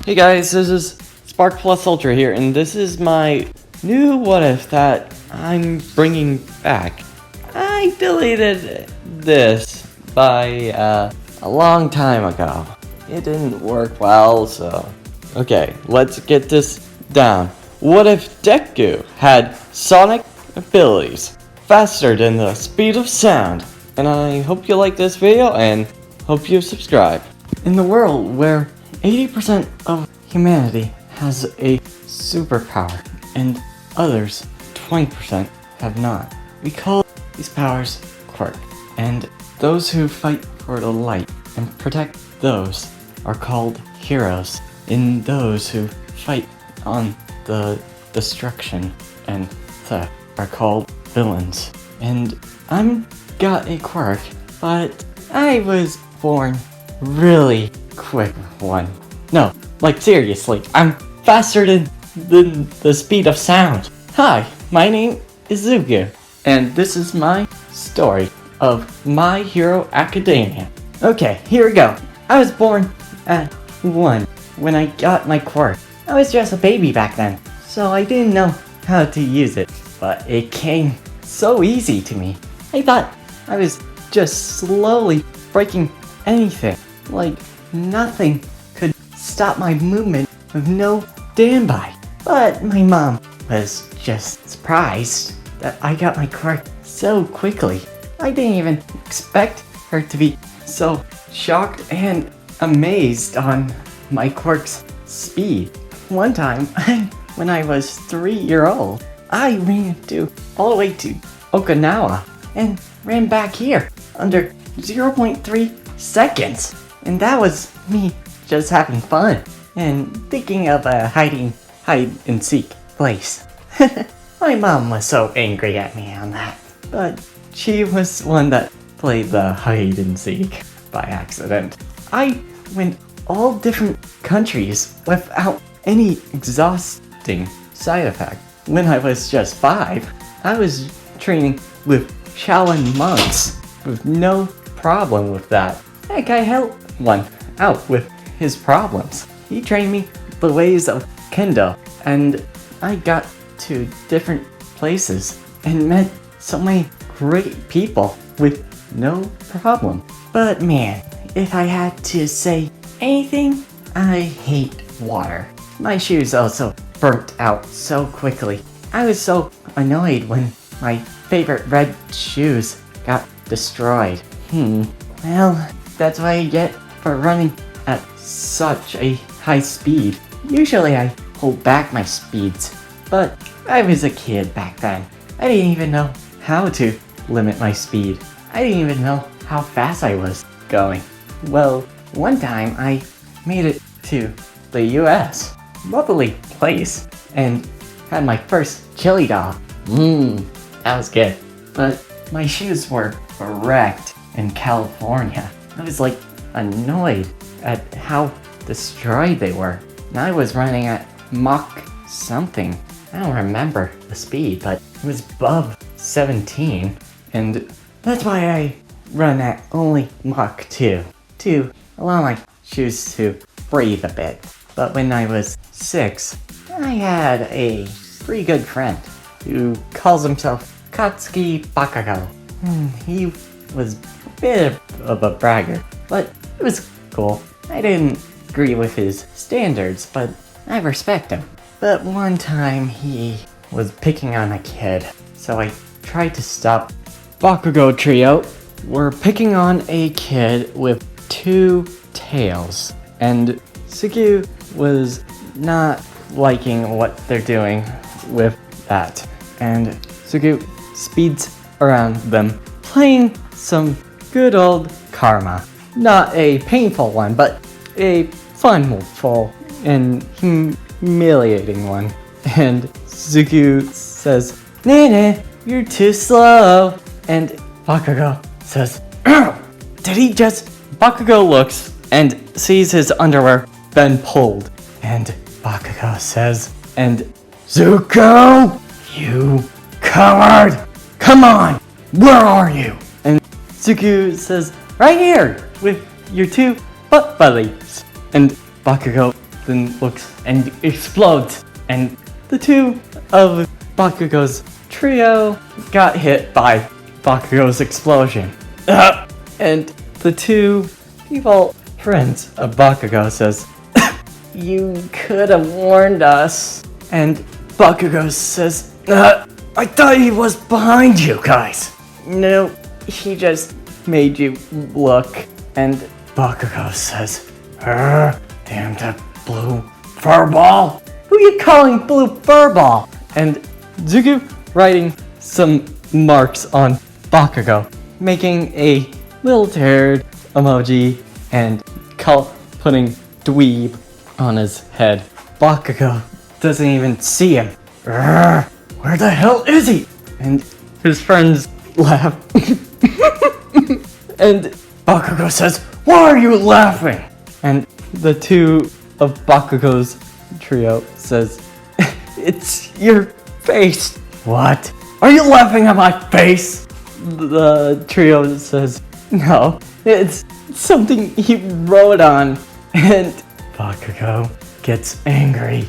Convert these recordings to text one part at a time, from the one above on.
Hey guys, this is Spark Plus Ultra here, and this is my new what if that I'm bringing back. I deleted this by a long time ago. It didn't work well, so... Okay, let's get this down. What if Deku had sonic abilities faster than the speed of sound? And I hope you like this video and hope you subscribe. In the world where 80% of humanity has a superpower and others 20% have not, we call these powers quirk. And those who fight for the light and protect those are called heroes. And those who fight on the destruction and theft are called villains. And I'm got a quirk, but I was born really quick one. No, like seriously, I'm faster than the speed of sound. Hi, my name is Deku, and this is my story of My Hero Academia. Okay, here we go. I was born at 1 when I got my quirk. I was just a baby back then, so I didn't know how to use it, but it came so easy to me. I thought I was just slowly breaking anything, like nothing could stop my movement with no standby. But my mom was just surprised that I got my quirk so quickly. I didn't even expect her to be so shocked and amazed on my quirk's speed. One time, when I was 3 years old, I ran all the way to Okinawa and ran back here under 0.3 seconds. And that was me just having fun and thinking of a hide and seek place. My mom was so angry at me on that, but she was one that played the hide and seek by accident. I went all different countries without any exhausting side effect. When I was just 5, I was training with Shaolin monks with no problem with that. Heck, I helped one out with his problems. He trained me the ways of Kendo, and I got to different places and met so many great people with no problem. But man, if I had to say anything, I hate water. My shoes also burnt out so quickly. I was so annoyed when my favorite red shoes got destroyed. Well, that's what I get for running at such a high speed. Usually I hold back my speeds, but I was a kid back then. I didn't even know how to limit my speed. I didn't even know how fast I was going. Well, one time I made it to the US, lovely place, and had my first chili dog. That was good. But my shoes were wrecked in California. I was like annoyed at how destroyed they were. And I was running at Mach something. I don't remember the speed, but it was above 17. And that's why I run at only Mach 2 to allow my shoes to breathe a bit. But when I was 6, I had a pretty good friend who calls himself Katsuki Bakago. He was a bit of a bragger, but it was cool. I didn't agree with his standards, but I respect him. But one time he was picking on a kid, so I tried to stop. Bakugo trio were picking on a kid with 2 tails, and Sugu was not liking what they're doing with that. And Sugu speeds around them, playing some good old karma. Not a painful one, but a funful and humiliating one. And Sugu says, "Nah, you're too slow." And Bakugo says, "Did he just..." Bakugo looks and sees his underwear been pulled. And Bakugo says, "And Zuko, you coward! Come on, where are you?" And Zuko says, "Right here, with your 2 butt buddies." And Bakugo then looks and explodes. And the two of Bakugo's trio got hit by Bakugo's explosion. And the two evil friends of Bakugo says, "You could have warned us." And Bakugo says, "I thought he was behind you guys." "No, he just made you look." And Bakugo says, "Damn that blue furball. Who you calling blue furball?" And Zuko writing some marks on Bakugo, making a little turd emoji and putting dweeb on his head. Bakugo doesn't even see him. Where the hell is he? And his friends laugh. And Bakugo says, "Why are you laughing?" And the two of Bakugo's trio says, "It's your face." "What? Are you laughing at my face?" The trio says, "No, it's something he wrote on." And Bakugo gets angry.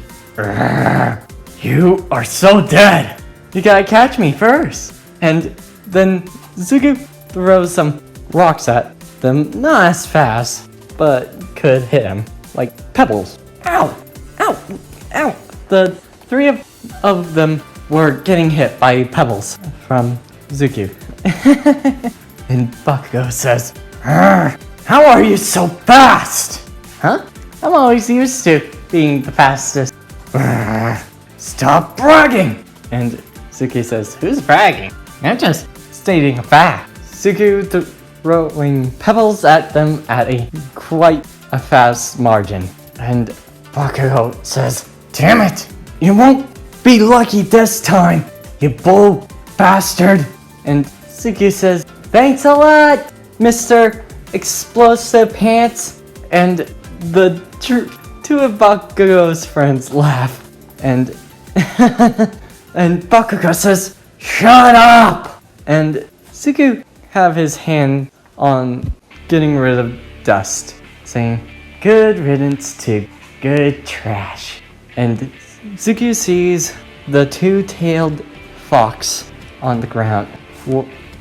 "You are so dead. You gotta catch me first." And then Zuko throws some rocks at them, not as fast, but could hit him, like pebbles. Ow! Ow! Ow! The three of them were getting hit by pebbles from Zuko. And Bakugo says, "How are you so fast?" "Huh? I'm always used to being the fastest." "Stop bragging!" And Zuko says, "Who's bragging? I'm just stating a fact." Zuko throwing pebbles at them at quite a fast margin. And Bakugo says, "Damn it! You won't be lucky this time, you bull bastard!" And Zuko says, "Thanks a lot, Mr. Explosive Pants." And the two of Bakugo's friends laugh. And and Bakugo says, "Shut up!" And Zuko have his hand on getting rid of dust, saying, "Good riddance to good trash." And Zuko sees the two-tailed fox on the ground,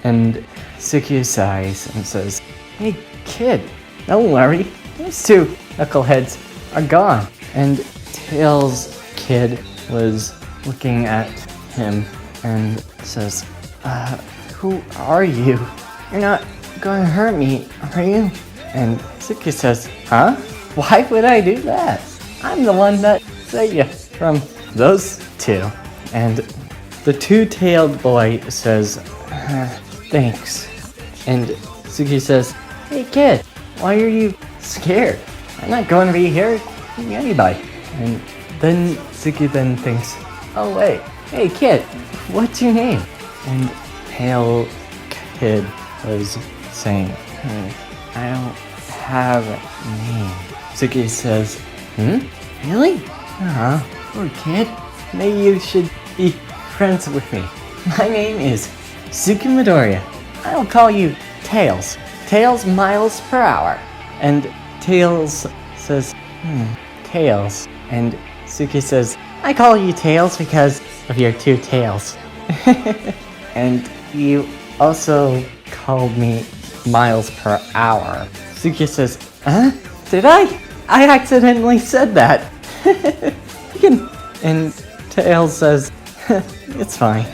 and Zuko sighs and says, "Hey kid, don't worry, those two knuckleheads are gone." And Tails' kid was looking at him and says, "Who are you? You're not going to hurt me, are you?" And Zuko says, "Huh? Why would I do that? I'm the one that saved you from those two." And the two-tailed boy says, "Thanks." And Zuko says, "Hey kid, why are you scared? I'm not going to be here with anybody." And then Zuko then thinks, "Oh wait, hey kid, what's your name?" And Tail Kid was saying, "I don't have a name." Zuko says, Really? Poor kid. Maybe you should be friends with me. My name is Zuko Midoriya. I'll call you Tails. Tails miles per hour." And Tails says, Tails. And Zuko says, "I call you Tails because of your two tails." "And you also called me miles per hour." Zuko says, "Huh? Did I? I accidentally said that." And Tails says, "It's fine.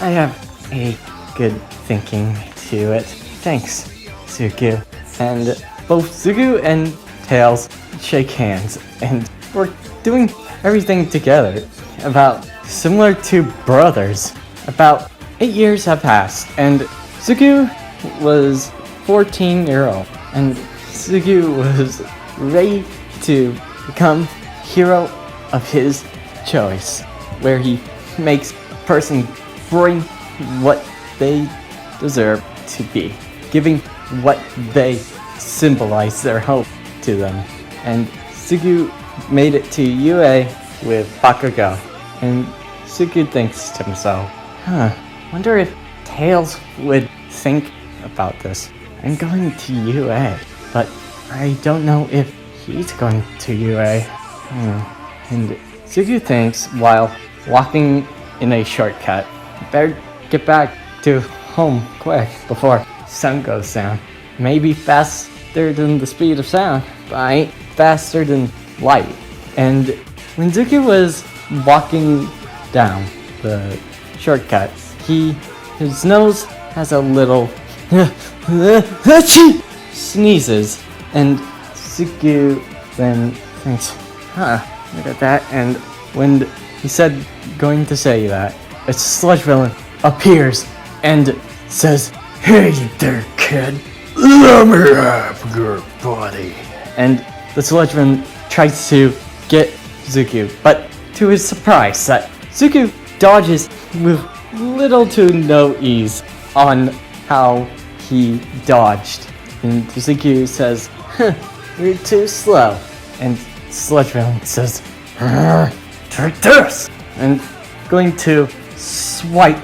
I have a good thinking to it. Thanks, Zuko." And both Zuko and Tails shake hands, and we're doing everything together, about similar to brothers. About 8 years have passed, and Zuko was 14-year-old, and Zuko was ready to become hero of his choice, where he makes a person bring what they deserve to be, giving what they symbolize their hope to them. And Zuko made it to UA with Bakugo, and Zuko thinks to himself, wonder if Tails would think about this. I'm going to UA, but I don't know if he's going to UA. And Suku thinks while walking in a shortcut, better get back to home quick before sun goes down. Maybe faster than the speed of sound, right? Faster than light. And when Suku was walking down the shortcut, his nose has a little sneezes, and Suku then thinks, look at that. And when he said going to say that, a sludge villain appears and says, "Hey there, kid, let me have your body." And the sludge villain tries to get Suku, but to his surprise, that Suku dodges with little to no ease on how he dodged. And Suku says, "You're too slow." And sludge villain says, "Take this!" and going to swipe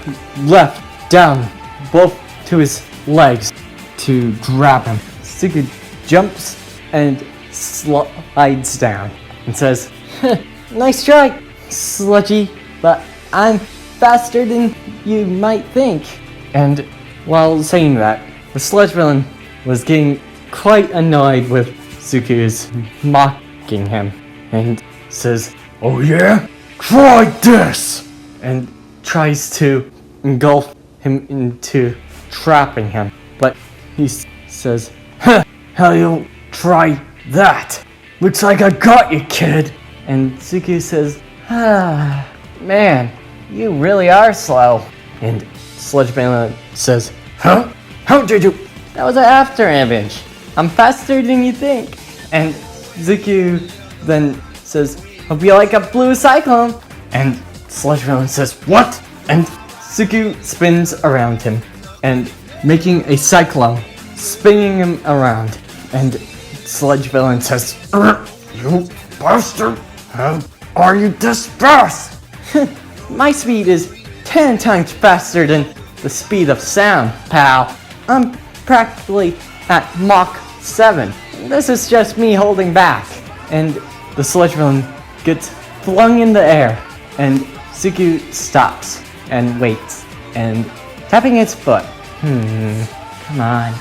left down both to his legs to grab him. Suku jumps and slides down and says, "Nice try, sludgy, but I'm faster than you might think." And while saying that, the sludge villain was getting quite annoyed with Suku's mocking him and says, "Oh yeah? Try this!" and tries to engulf him into trapping him. But he says, "How you try that? Looks like I got you, kid." And Suku says, "Man, you really are slow." And sludge villain says, "Huh? How did you?" "That was an after image. I'm faster than you think." And Suku then says, "Hope you like a blue cyclone." And sludge villain says, "What?" And Suku spins around him and making a cyclone, spinning him around. And sludge villain says, "You bastard! How are you this fast?" "My speed is 10 times faster than the speed of sound, pal. I'm practically at Mach 7. This is just me holding back." And the sludge villain gets flung in the air, and Suku stops and waits and tapping his foot. Come on.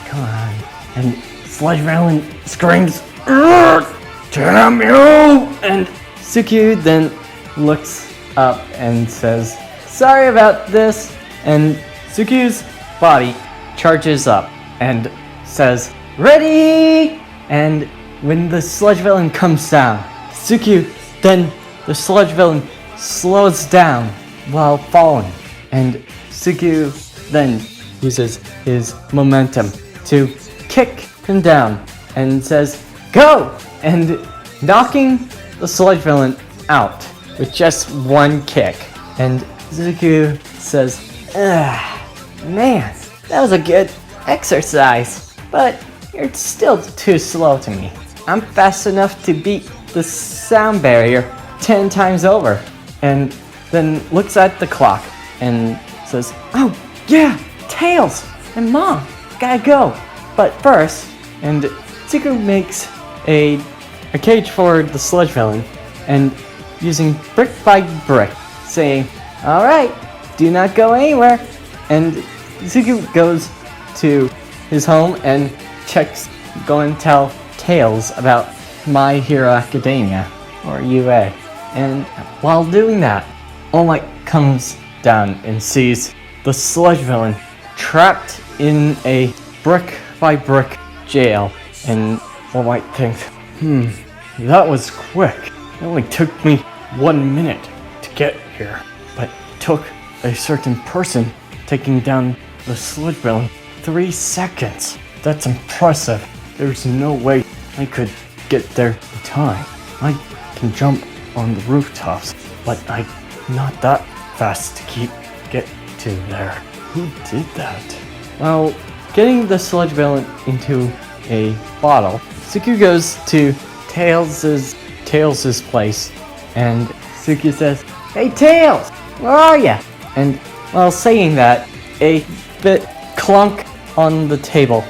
And sludge villain screams, "Damn you!" And Suku then looks up and says, "Sorry about this." And Suku's body charges up and says, "Ready!" And when the sludge villain comes down, the sludge villain slows down while falling. And Suku then uses his momentum to kick him down and says, "Go!" and knocking the sludge villain out with just one kick. And Suku says, "Man, that was a good exercise, but you're still too slow to me. I'm fast enough to beat the sound barrier 10 times over." And then looks at the clock and says, "Oh yeah, Tails and Mom, gotta go. But first," and Suku makes a cage for the sludge villain and using brick by brick, saying, "All right, do not go anywhere." And Suku goes to his home and go and tell Tails about My Hero Academia, or UA. And while doing that, All Might comes down and sees the sludge villain trapped in a brick by brick jail. And All Might thinks, that was quick. It only took me 1 minute to get here, but it took a certain person taking down the sludge villain 3 seconds. That's impressive. There's no way I could get there in time. I can jump on the rooftops, but I'm not that fast to get to there. Who did that? Well, getting the sludge villain into a bottle, Suku goes to Tails' place, and Suku says, "Hey Tails, where are ya?" And while saying that, a bit clunk on the table,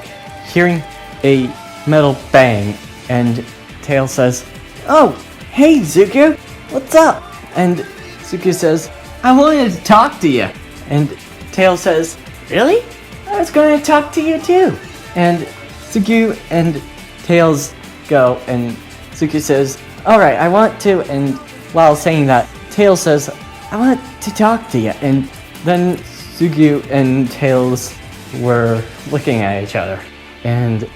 hearing a metal bang, and Tails says, "Oh, "Hey, Zuko, what's up?" And Zuko says, "I wanted to talk to you." And Tails says, "Really? I was going to talk to you too." And Zuko and Tails go, and Zuko says, "Alright, I want to," and while saying that, Tails says, "I want to talk to you." And then Zuko and Tails were looking at each other. And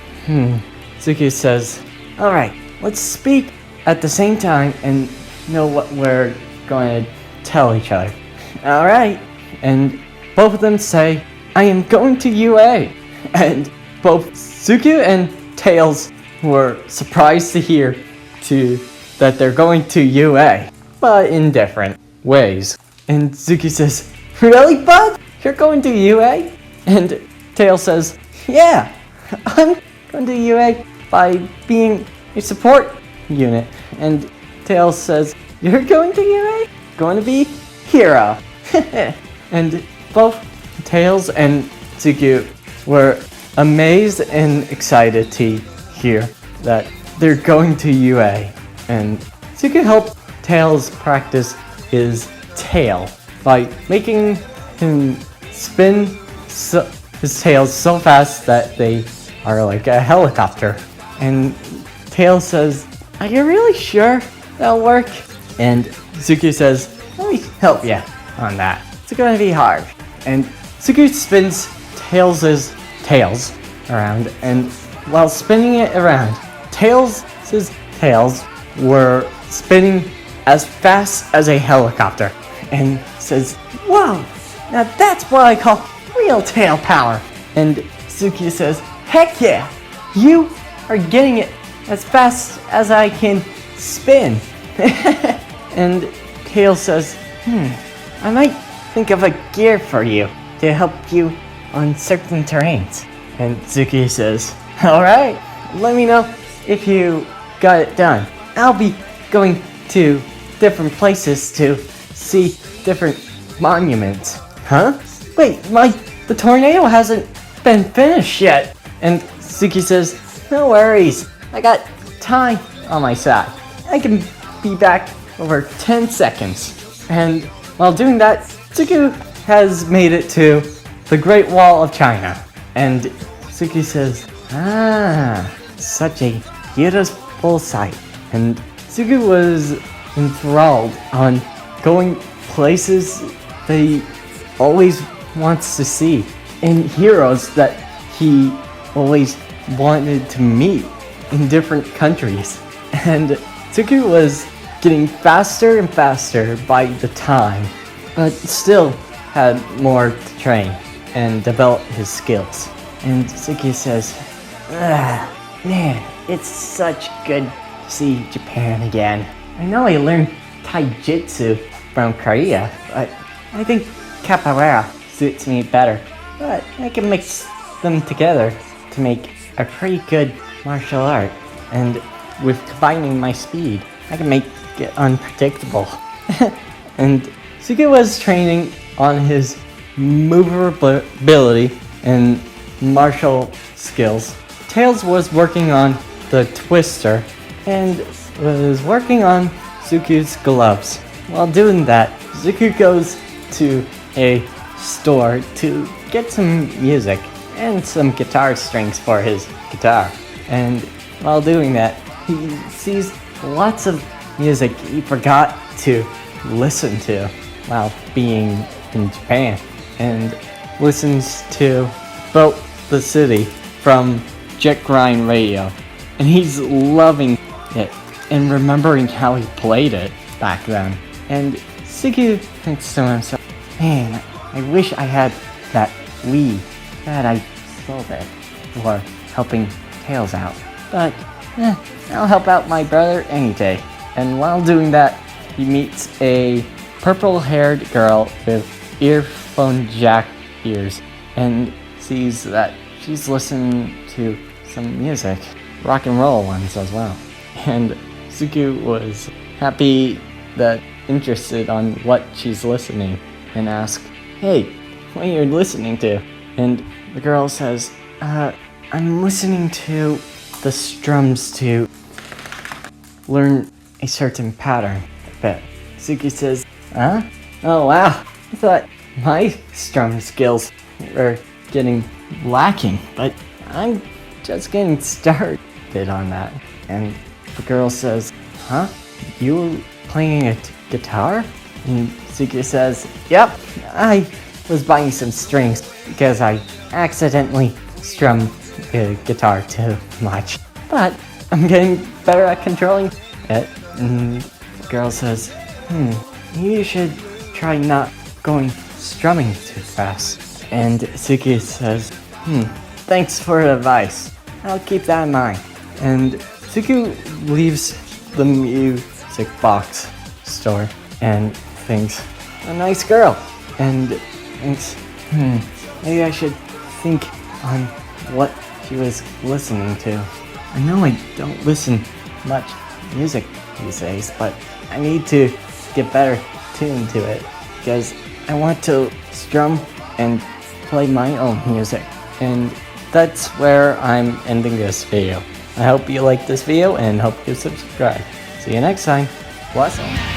Zuko says, "Alright, let's speak at the same time and know what we're going to tell each other." "Alright." And both of them say, "I am going to UA." And both Zuko and Tails were surprised to hear that they're going to UA, but in different ways. And Zuko says, "Really, bud? You're going to UA?" And Tails says, "Yeah, I'm going to UA by being a support unit." And Tails says, "You're going to UA? Going to be hero." And both Tails and Deku were amazed and excited to hear that they're going to UA. And Deku helped Tails practice his tail by making him spin his tails so fast that they are like a helicopter. And Tails says, "Are you really sure that'll work?" And Zuko says, "Let me help you on that. It's gonna be hard." And Zuko spins Tails' tails around, and while spinning it around, Tails' tails were spinning as fast as a helicopter. And says, "Whoa, now that's what I call real tail power." And Zuko says, "Heck yeah, you are getting it as fast as I can spin." And Tails says, "I might think of a gear for you to help you on certain terrains." And Zuko says, "Alright, let me know if you got it done. I'll be going to different places to see different monuments." "Huh? Wait, the tornado hasn't been finished yet." And Zuko says, "No worries, I got time on my side. I can be back over 10 seconds. And while doing that, Zuko has made it to the Great Wall of China. And Zuko says, such a beautiful sight. And Zuko was enthralled on going places that he always wants to see, and heroes that he always wanted to meet in different countries. And Deku was getting faster and faster by the time, but still had more to train and develop his skills. And Deku says, man, it's such good to see Japan again. I know I learned Taijutsu from Korea, but I think Capoeira suits me better. But I can mix them together to make a pretty good martial art. And with combining my speed, I can make it unpredictable." And Suga was training on his movability and martial skills. Tails was working on the twister and was working on Zuku's gloves. While doing that, Zuku goes to a store to get some music and some guitar strings for his guitar. And while doing that, he sees lots of music he forgot to listen to while being in Japan, and listens to Boat the City from Jet Grind Radio. And he's loving it and remembering how he played it back then. And Sugu thinks to himself, man, I wish I had that Wii that I sold it for helping Tails out. But I'll help out my brother any day. And while doing that, he meets a purple-haired girl with earphone jack ears and sees that she's listening to some music, rock and roll ones as well. And Suku was happy that interested on what she's listening and asked, hey, what are you listening to? And the girl says, I'm listening to the strums to learn a certain pattern. But Suki says, huh? Oh wow, I thought my strum skills were getting lacking, but I'm just getting started on that. And the girl says, huh? You playing a guitar? And Suki says, yep, I was buying some strings because I accidentally strummed the guitar too much. But I'm getting better at controlling it. And the girl says, you should try not going strumming too fast. And Suki says, thanks for the advice. I'll keep that in mind. And Suki leaves the music box store and thinks, a nice girl. And thinks, maybe I should think on what she was listening to. I know I don't listen much music these days, but I need to get better tuned to it because I want to strum and play my own music. And that's where I'm ending this video. I hope you liked this video and hope you subscribe. See you next time. Bless 'em.